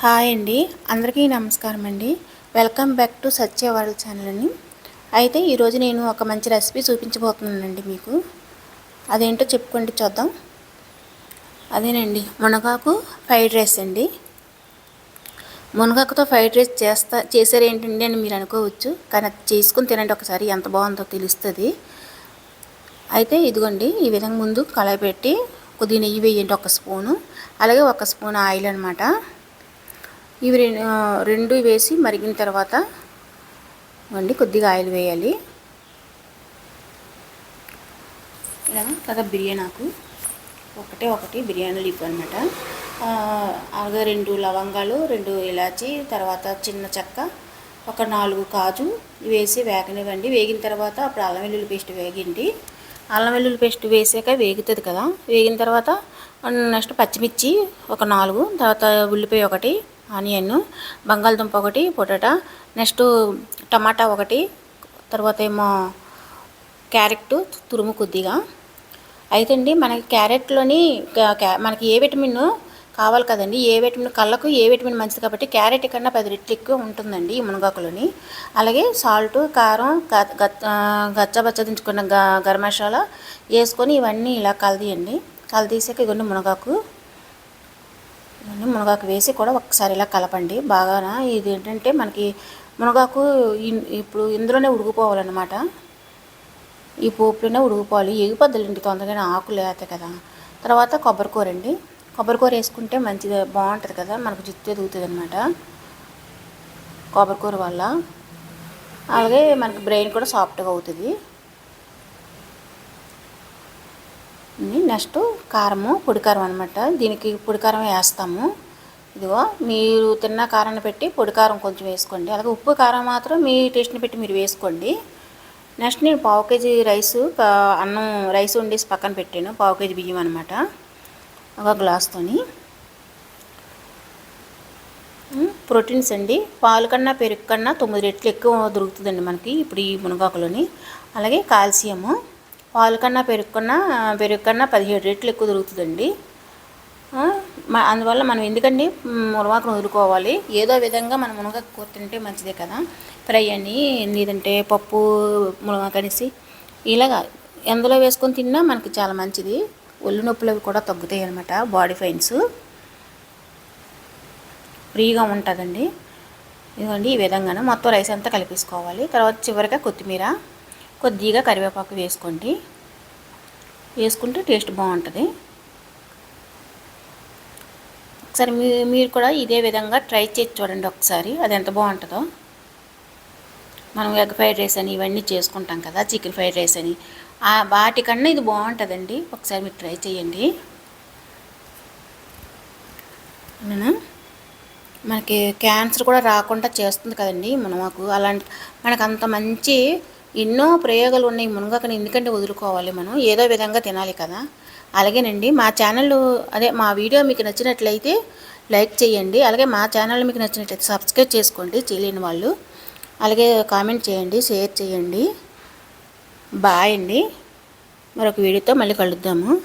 Hi అండి, అందరికీ నమస్కారం అండి. Welcome back to Satya world channel అండి. అయితే ఈరోజు నేను ఒక మంచి రెసిపీ చూపించబోతున్నానండి మీకు. అదేంటో చెప్పుకుంటూ చూద్దాం. అదేనండి, మునగాకు ఫ్రైడ్ రైస్ అండి. మునగాకుతో ఫ్రైడ్ రైస్ చేసారు ఏంటండి అని మీరు అనుకోవచ్చు, కానీ అది చేసుకుని తినండి ఒకసారి, ఎంత బాగుందో తెలుస్తుంది. అయితే ఇదిగోండి, ఈ విధంగా ముందు కళాయి పెట్టి కొద్దిగా నెయ్యి వేయండి, 1 స్పూను, అలాగే 1 స్పూన్ ఆయిల్ అనమాట. ఇవి రెండు వేసి మరిగిన తర్వాత కొద్దిగా ఆయిల్ వేయాలి. ఇలా కదా బిర్యానీ ఆకు ఒకటి బిర్యానీ లీఫ్ అనమాట. అలాగే 2 లవంగాలు, 2 ఇలాచి, తర్వాత చిన్న చెక్క, ఒక 4 కాజు వేసి వేగనివ్వండి. వేగిన తర్వాత అప్పుడు అల్లం వెల్లుల్లి పేస్ట్ వేగిండి. అల్లం వెల్లుల్లి పేస్ట్ వేసాక వేగుతుంది కదా. వేగిన తర్వాత నెక్స్ట్ పచ్చిమిర్చి ఒక 4, తర్వాత ఉల్లిపాయ 1, ఆనియన్, బంగాళదుంప 1, పొటాటో, నెక్స్ట్ టమాటా 1, తర్వాత ఏమో క్యారెట్ తురుము కొద్దిగా. అయితే అండి, మనకి క్యారెట్లోని మనకి ఏ విటమిన్ కావాలి కదండి, ఏ విటమిన్ కళ్ళకు ఏ విటమిన్ మంచిది కాబట్టి క్యారెట్ కన్నా 10 రెట్లు ఎక్కువ ఉంటుందండి ఈ మునగాకులోని. అలాగే సాల్ట్, కారం, గచ్చబచ్చ దించుకున్న గరం మసాలా వేసుకొని ఇవన్నీ ఇలా కలదీయండి. కలదీసాక ఇవన్నీ మునగాకు వేసి కూడా ఒకసారి ఇలా కలపండి బాగా. ఇది ఏంటంటే మనకి మునగాకు ఇప్పుడు ఇందులోనే ఉడికిపోవాలన్నమాట, ఈ పోపులోనే ఉడికిపోవాలి. ఎగిపోద్దులండి తొందరగానే, ఆకులు వేస్తాయి కదా. తర్వాత కొబ్బరికూర అండి, కొబ్బరికూర వేసుకుంటే మంచిది, బాగుంటుంది కదా, మనకు జుట్టు ఎదుగుతుంది అనమాట కొబ్బరికూర వల్ల. అలాగే మనకి బ్రెయిన్ కూడా సాఫ్ట్గా అవుతుంది. నెక్స్ట్ కారము, పొడి కారం అనమాట. దీనికి పొడి కారం వేస్తాము. ఇదిగో మీరు తిన్న కారాన్ని పెట్టి పొడి కారం కొంచెం వేసుకోండి. అలాగే ఉప్పు కారం మాత్రం మీ టేస్ట్ని పెట్టి మీరు వేసుకోండి. నెక్స్ట్ నేను 1/2 కేజీ అన్నం రైస్ వండేసి పక్కన పెట్టాను. 1/2 కేజీ బియ్యం అనమాట, ఒక గ్లాస్తోని. ప్రోటీన్స్ అండి, పాలు కన్నా పెరుగు కన్నా 9 రెట్లు ఎక్కువ దొరుకుతుందండి మనకి ఇప్పుడు ఈ మునగాకులోని. అలాగే కాల్షియము పాలు కన్నా పెరుగు కన్నా 17 రెట్లు ఎక్కువ దొరుకుతుందండి. అందువల్ల మనం ఎందుకండి మునగాకును వదులుకోవాలి. ఏదో విధంగా మనం మునగాకు కూర తింటే మంచిదే కదా, ఫ్రై అని, లేదంటే పప్పు మునగాకు అనేసి ఇలాగా ఎందులో వేసుకొని తిన్నా మనకి చాలా మంచిది. ఒళ్ళు నొప్పులు కూడా తగ్గుతాయి అన్నమాట, బాడీ పెయిన్స్ ఫ్రీగా ఉంటుందండి. ఇదిగోండి, ఈ విధంగానే మొత్తం రైస్ అంతా కలిపేసుకోవాలి. తర్వాత చివరిగా కొత్తిమీర, కొద్దిగా కరివేపాకు వేసుకోండి. వేసుకుంటే టేస్ట్ బాగుంటుంది. ఒకసారి మీరు కూడా ఇదే విధంగా ట్రై చేసి చూడండి ఒకసారి, అది ఎంత బాగుంటుందో. మనం ఎగ్ ఫ్రైడ్ రైస్ అని ఇవన్నీ చేసుకుంటాం కదా, చికెన్ ఫ్రైడ్ రైస్ అని, వాటికన్నా ఇది బాగుంటుందండి. ఒకసారి మీరు ట్రై చేయండి. మనకి క్యాన్సర్ కూడా రాకుండా చేస్తుంది కదండి మునగాకు. అలాంటి మనకు అంత మంచి ఎన్నో ప్రయోగాలు ఉన్నాయి మునగాకుని, ఎందుకంటే వదులుకోవాలి మనం, ఏదో విధంగా తినాలి కదా. అలాగేనండి, మా వీడియో మీకు నచ్చినట్లయితే లైక్ చేయండి. అలాగే మా ఛానల్ మీకు నచ్చినట్లయితే సబ్స్క్రైబ్ చేసుకోండి చేయలేని వాళ్ళు. అలాగే కామెంట్ చేయండి, షేర్ చేయండి. బాయ్ అండి, మరొక వీడియోతో మళ్ళీ కలుద్దాము.